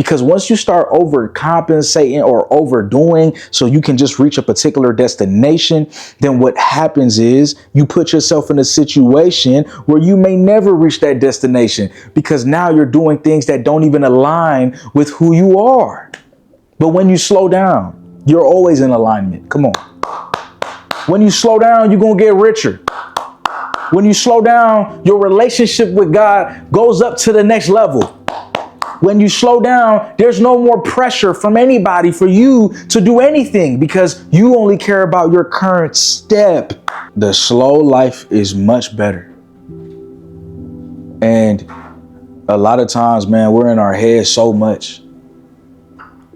Because once you start overcompensating or overdoing so you can just reach a particular destination, then what happens is you put yourself in a situation where you may never reach that destination, because now you're doing things that don't even align with who you are. But when you slow down, you're always in alignment. Come on. When you slow down, you're going to get richer. When you slow down, your relationship with God goes up to the next level. When you slow down, there's no more pressure from anybody for you to do anything, because you only care about your current step. The slow life is much better. And a lot of times, man, we're in our heads so much.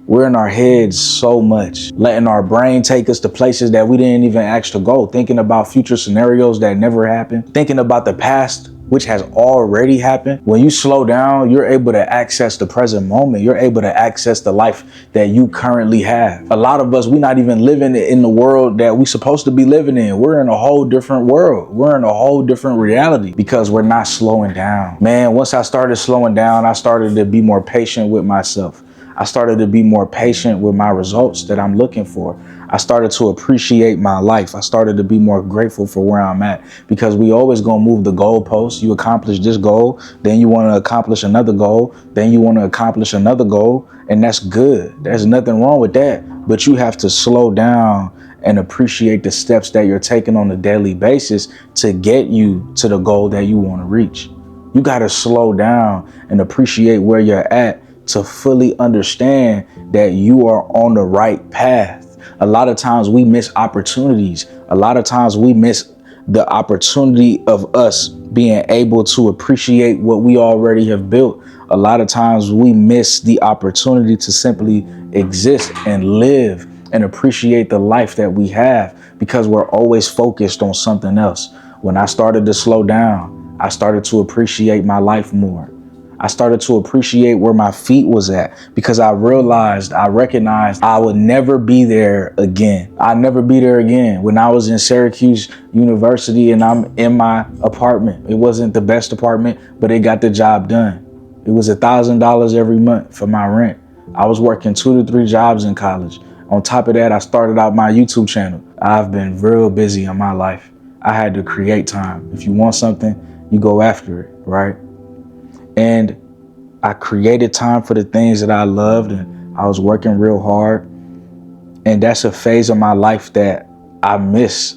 We're in our heads so much, letting our brain take us to places that we didn't even ask to go, thinking about future scenarios that never happened, thinking about the past, which has already happened. When you slow down, you're able to access the present moment. You're able to access the life that you currently have. A lot of us, we're not even living in the world that we're supposed to be living in. We're in a whole different world. We're in a whole different reality because we're not slowing down. Man, once I started slowing down, I started to be more patient with myself. I started to be more patient with my results that I'm looking for. I started to appreciate my life. I started to be more grateful for where I'm at, because we always gonna move the goalposts. You accomplish this goal, then you want to accomplish another goal, then you want to accomplish another goal, and that's good. There's nothing wrong with that, but you have to slow down and appreciate the steps that you're taking on a daily basis to get you to the goal that you want to reach. You got to slow down and appreciate where you're at to fully understand that you are on the right path. A lot of times we miss opportunities. A lot of times we miss the opportunity of us being able to appreciate what we already have built. A lot of times we miss the opportunity to simply exist and live and appreciate the life that we have, because we're always focused on something else. When I started to slow down, I started to appreciate my life more. I started to appreciate where my feet was at, because I recognized I would never be there again. I'd never be there again. When I was in Syracuse University and I'm in my apartment, it wasn't the best apartment, but it got the job done. It was $1,000 every month for my rent. I was working 2 to 3 jobs in college. On top of that, I started out my YouTube channel. I've been real busy in my life. I had to create time. If you want something, you go after it, right? And I created time for the things that I loved, and I was working real hard. And that's a phase of my life that I miss.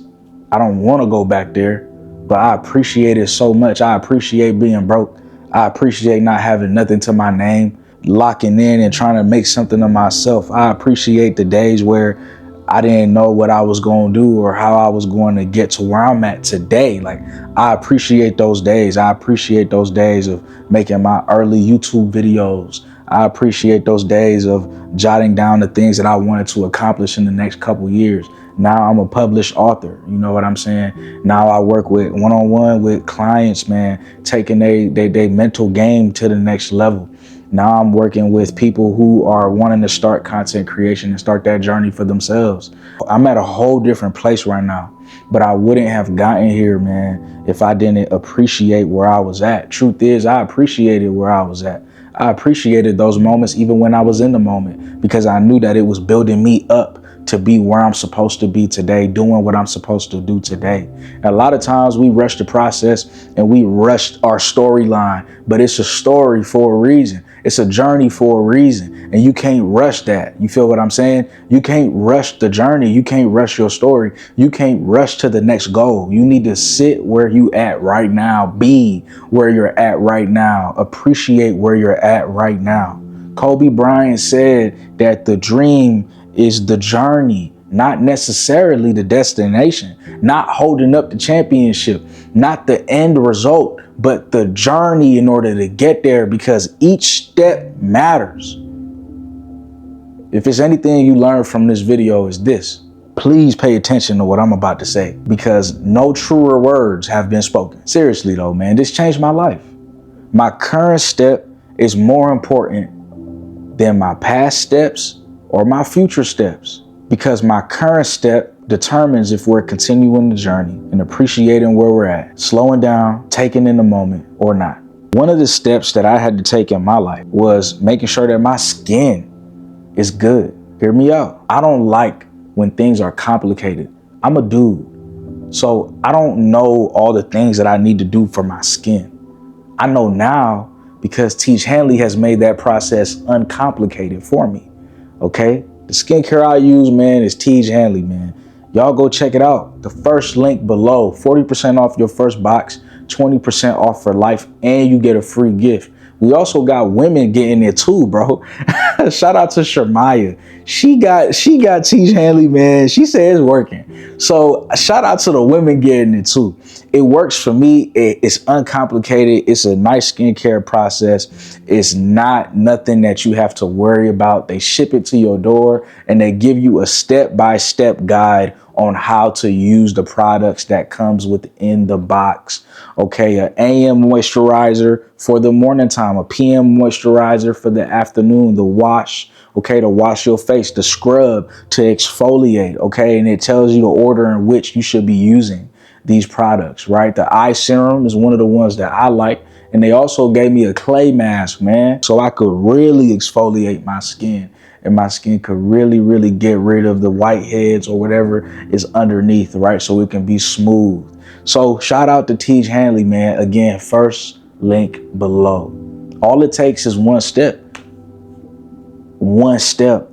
I don't want to go back there, but I appreciate it so much. I appreciate being broke. I appreciate not having nothing to my name, locking in and trying to make something of myself. I appreciate the days where I didn't know what I was going to do or how I was going to get to where I'm at today. Like, I appreciate those days. I appreciate those days of making my early YouTube videos. I appreciate those days of jotting down the things that I wanted to accomplish in the next couple years. Now I'm a published author. You know what I'm saying? Now I work with one-on-one with clients, man, taking they mental game to the next level. Now I'm working with people who are wanting to start content creation and start that journey for themselves. I'm at a whole different place right now, but I wouldn't have gotten here, man, if I didn't appreciate where I was at. Truth is, I appreciated where I was at. I appreciated those moments even when I was in the moment, because I knew that it was building me up to be where I'm supposed to be today, doing what I'm supposed to do today. And a lot of times we rush the process and we rush our storyline, but it's a story for a reason. It's a journey for a reason, and you can't rush that. You feel what I'm saying? You can't rush the journey. You can't rush your story. You can't rush to the next goal. You need to sit where you at right now, be where you're at right now, appreciate where you're at right now. Kobe Bryant said that the dream is the journey, not necessarily the destination, not holding up the championship, not the end result, but the journey in order to get there, because each step matters. If it's anything you learn from this video, is this: please pay attention to what I'm about to say, because no truer words have been spoken. Seriously though, man, this changed my life. My current step is more important than my past steps or my future steps, because my current step determines if we're continuing the journey and appreciating where we're at, slowing down, taking in the moment or not. One of the steps that I had to take in my life was making sure that my skin is good. Hear me out. I don't like when things are complicated. I'm a dude, so I don't know all the things that I need to do for my skin. I know now because Teach Hanley has made that process uncomplicated for me. Okay? The skincare I use, man, is Teach Hanley, man. Y'all go check it out. The first link below, 40% off your first box, 20% off for life, and you get a free gift. We also got women getting it too, bro. Shout out to Shermaya. She got Teach Hanley, man. She said it's working. So shout out to the women getting it too. It works for me. It's uncomplicated. It's a nice skincare process. It's not nothing that you have to worry about. They ship it to your door and they give you a step-by-step guide on how to use the products that comes within the box. Okay, an AM moisturizer for the morning time, a PM moisturizer for the afternoon, the wash, okay, to wash your face, the scrub to exfoliate, okay, and it tells you the order in which you should be using these products, right? The eye serum is one of the ones that I like, and they also gave me a clay mask, man, so I could really exfoliate my skin. And my skin could really get rid of the whiteheads or whatever is underneath, right? So it can be smooth. So shout out to Teach Hanley, man. Again, first link below. All it takes is one step. One step.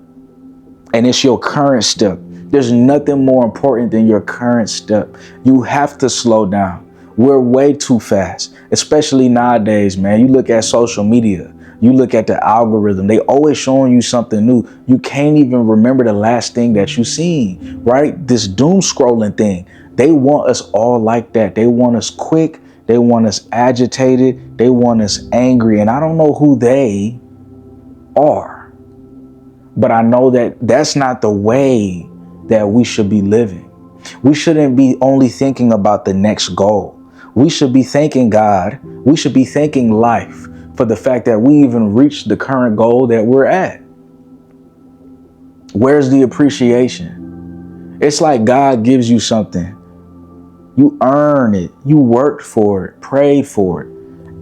And it's your current step. There's nothing more important than your current step. You have to slow down. We're way too fast, especially nowadays, man. You look at social media. You look at the algorithm, they always showing you something new. You can't even remember the last thing that you seen, right? This doom scrolling thing. They want us all like that. They want us quick. They want us agitated. They want us angry. And I don't know who they are, but I know that that's not the way that we should be living. We shouldn't be only thinking about the next goal. We should be thanking God. We should be thanking life for the fact that we even reached the current goal that we're at. Where's the appreciation? It's like God gives you something. You earn it. You worked for it, prayed for it,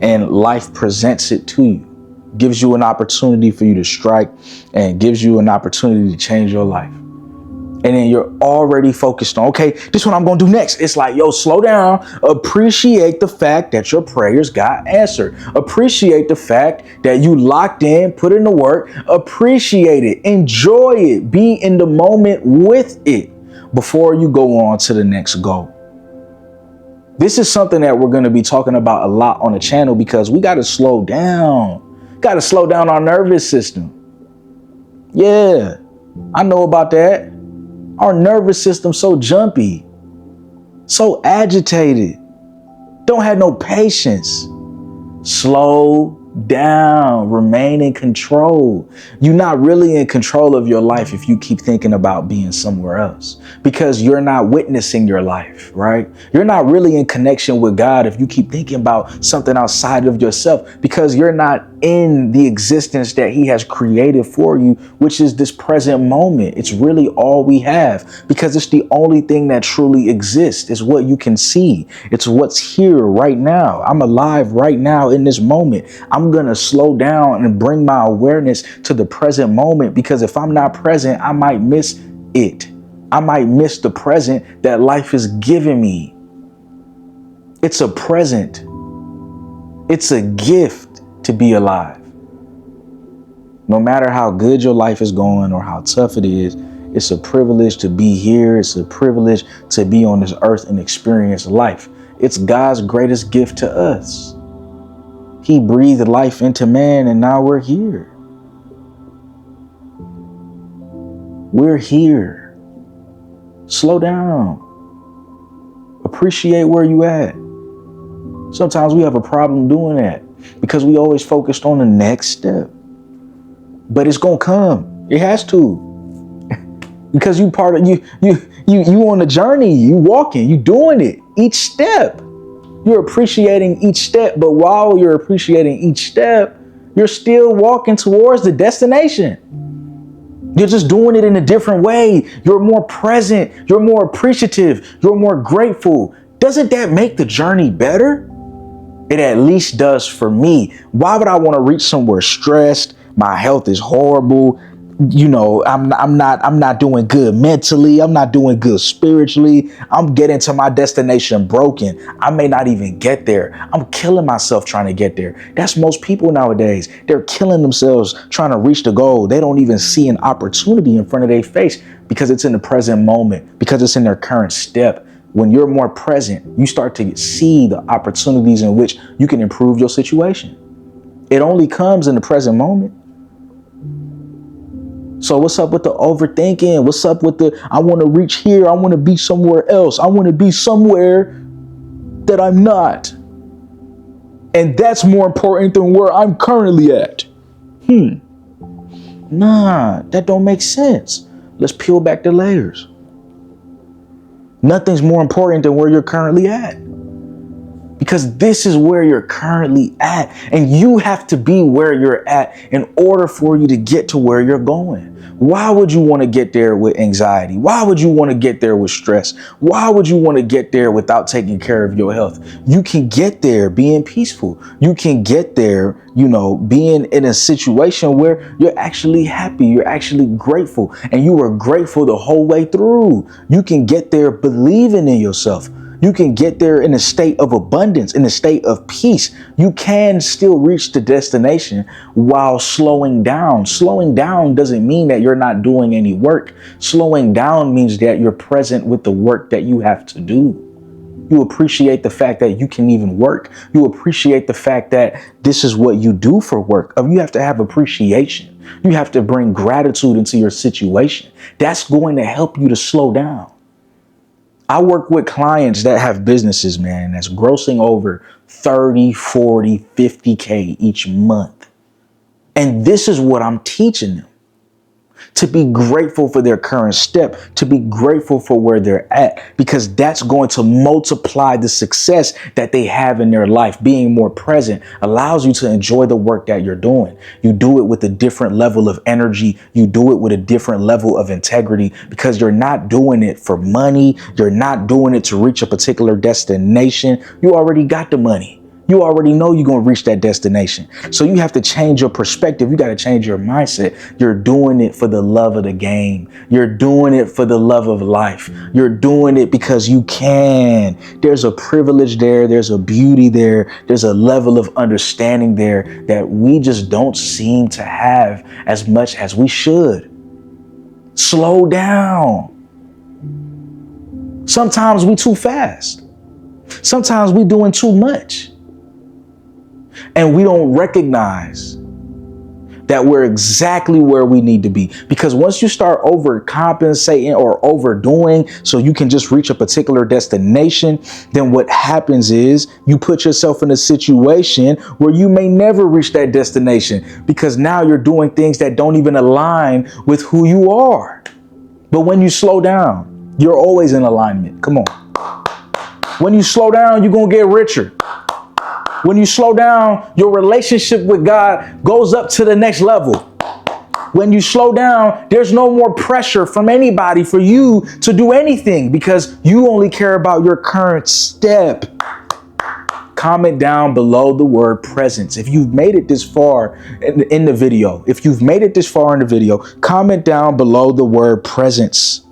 and life presents it to you. Gives you an opportunity for you to strike and gives you an opportunity to change your life. And then you're already focused on, okay, this is what I'm going to do next. It's like, yo, slow down. Appreciate the fact that your prayers got answered. Appreciate the fact that you locked in, put in the work. Appreciate it. Enjoy it. Be in the moment with it before you go on to the next goal. This is something that we're going to be talking about a lot on the channel because we got to slow down. Got to slow down our nervous system. Yeah, I know about that. Our nervous system so jumpy, so agitated, don't have no patience. Slow down, remain in control. You're not really in control of your life if you keep thinking about being somewhere else because you're not witnessing your life, right? You're not really in connection with God if you keep thinking about something outside of yourself because you're not in the existence that He has created for you, which is this present moment. It's really all we have because it's the only thing that truly exists. It's what you can see. It's what's here right now. I'm alive right now in this moment. I'm going to slow down and bring my awareness to the present moment because if I'm not present, I might miss it. I might miss the present that life is giving me. It's a present. It's a gift to be alive. No matter how good your life is going or how tough it is, it's a privilege to be here. It's a privilege to be on this earth and experience life. It's God's greatest gift to us. He breathed life into man and now we're here. We're here. Slow down. Appreciate where you at. Sometimes we have a problem doing that because we always focused on the next step. But it's gonna come. It has to. Because you on the journey, you walking, you doing it. Each step. You're appreciating each step, but while you're appreciating each step, you're still walking towards the destination. You're just doing it in a different way. You're more present. You're more appreciative. You're more grateful. Doesn't that make the journey better? It at least does for me. Why would I want to reach somewhere stressed? My health is horrible. I'm not doing good mentally. I'm not doing good spiritually. I'm getting to my destination broken. I may not even get there. I'm killing myself trying to get there. That's most people nowadays. They're killing themselves trying to reach the goal. They don't even see an opportunity in front of their face because it's in the present moment, because it's in their current step. When you're more present, you start to see the opportunities in which you can improve your situation. It only comes in the present moment. So what's up with the overthinking? What's up with the, I want to reach here. I want to be somewhere else. I want to be somewhere that I'm not. And that's more important than where I'm currently at. Nah, that don't make sense. Let's peel back the layers. Nothing's more important than where you're currently at. Because this is where you're currently at. And you have to be where you're at in order for you to get to where you're going. Why would you want to get there with anxiety? Why would you want to get there with stress? Why would you want to get there without taking care of your health? You can get there being peaceful. You can get there, being in a situation where you're actually happy. You're actually grateful. And you were grateful the whole way through. You can get there believing in yourself. You can get there in a state of abundance, in a state of peace. You can still reach the destination while slowing down. Slowing down doesn't mean that you're not doing any work. Slowing down means that you're present with the work that you have to do. You appreciate the fact that you can even work. You appreciate the fact that this is what you do for work. You have to have appreciation. You have to bring gratitude into your situation. That's going to help you to slow down. I work with clients that have businesses, man, that's grossing over 30, 40, 50K each month. And this is what I'm teaching them. To be grateful for their current step, to be grateful for where they're at, because that's going to multiply the success that they have in their life. Being more present allows you to enjoy the work that you're doing. You do it with a different level of energy. You do it with a different level of integrity because you're not doing it for money. You're not doing it to reach a particular destination. You already got the money. You already know you're going to reach that destination. So you have to change your perspective. You got to change your mindset. You're doing it for the love of the game. You're doing it for the love of life. You're doing it because you can. There's a privilege there. There's a beauty there. There's a level of understanding there that we just don't seem to have as much as we should. Slow down. Sometimes we too fast. Sometimes we doing too much. And we don't recognize that we're exactly where we need to be. Because once you start overcompensating or overdoing so you can just reach a particular destination, then what happens is you put yourself in a situation where you may never reach that destination because now you're doing things that don't even align with who you are. But when you slow down, you're always in alignment. Come on. When you slow down, you're going to get richer. When you slow down, your relationship with God goes up to the next level. When you slow down, there's no more pressure from anybody for you to do anything because you only care about your current step. Comment down below the word presence. If you've made it this far in the video, comment down below the word presence.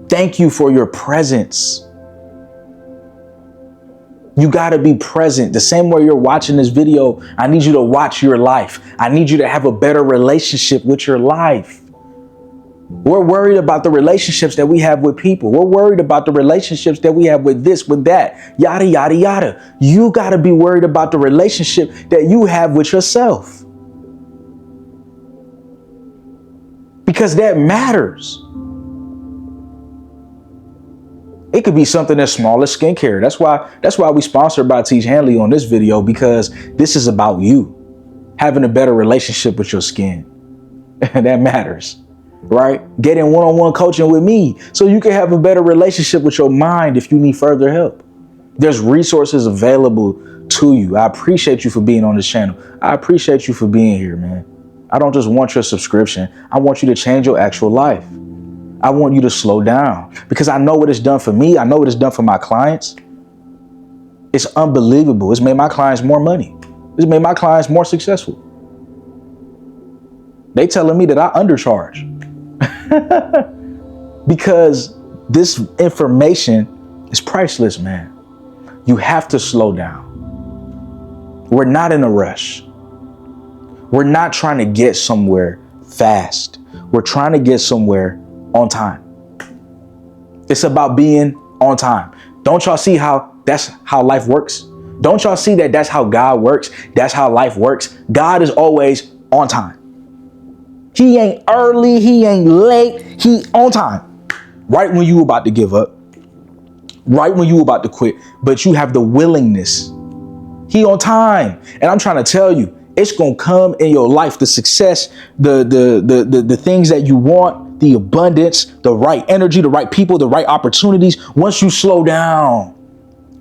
Thank you for your presence. You got to be present. The same way you're watching this video, I need you to watch your life. I need you to have a better relationship with your life. We're worried about the relationships that we have with people. We're worried about the relationships that we have with this, with that, yada, yada, yada. You got to be worried about the relationship that you have with yourself. Because that matters. It could be something as small as skincare. That's why we sponsored by Teach Hanley on this video, because this is about you having a better relationship with your skin. That matters, right? Getting one-on-one coaching with me so you can have a better relationship with your mind if you need further help. There's resources available to you. I appreciate you for being on this channel. I appreciate you for being here, man. I don't just want your subscription. I want you to change your actual life. I want you to slow down because I know what it's done for me. I know what it's done for my clients. It's unbelievable. It's made my clients more money. It's made my clients more successful. They telling me that I undercharge because this information is priceless, man. You have to slow down. We're not in a rush. We're not trying to get somewhere fast. We're trying to get somewhere on time. It's about being on time. Don't y'all see how that's how life works? Don't y'all see that that's how God works? That's how life works. God is always on time. He ain't early. He ain't late. He on time. Right when you about to give up. Right when you about to quit. But you have the willingness. He on time. And I'm trying to tell you, it's going to come in your life. The success, the things that you want, the abundance, the right energy, the right people, the right opportunities. Once you slow down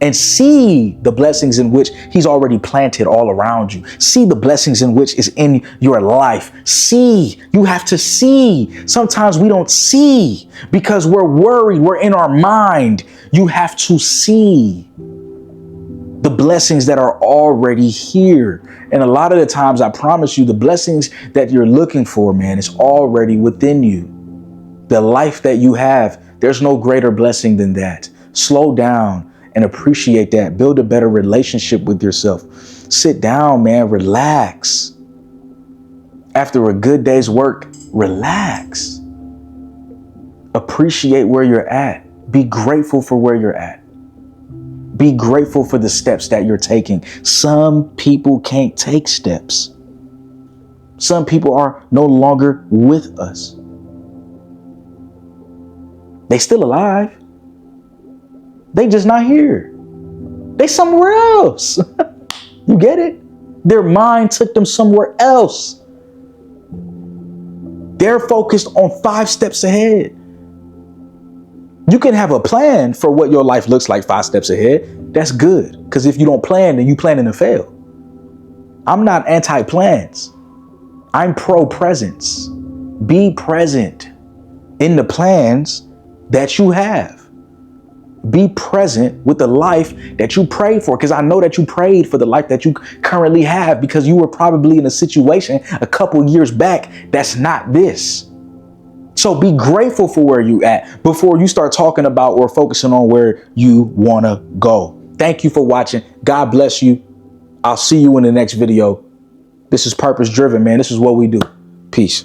and see the blessings in which he's already planted all around you. See the blessings in which is in your life. See, you have to see. Sometimes we don't see because we're worried. We're in our mind. You have to see the blessings that are already here. And a lot of the times, I promise you, the blessings that you're looking for, man, is already within you. The life that you have, there's no greater blessing than that. Slow down and appreciate that. Build a better relationship with yourself. Sit down, man, relax. After a good day's work, relax. Appreciate where you're at. Be grateful for where you're at. Be grateful for the steps that you're taking. Some people can't take steps. Some people are no longer with us. They still alive. They just not here. They somewhere else. You get it? Their mind took them somewhere else. They're focused on 5 steps ahead. You can have a plan for what your life looks like 5 steps ahead. That's good. Because if you don't plan, then you planning to fail. I'm not anti-plans. I'm pro-presence. Be present in the plans that you have. Be present with the life that you prayed for. Because I know that you prayed for the life that you currently have because you were probably in a situation a couple years back that's not this. So be grateful for where you at before you start talking about or focusing on where you want to go. Thank you for watching. God bless you. I'll see you in the next video. This is Purpose Driven, man. This is what we do. Peace.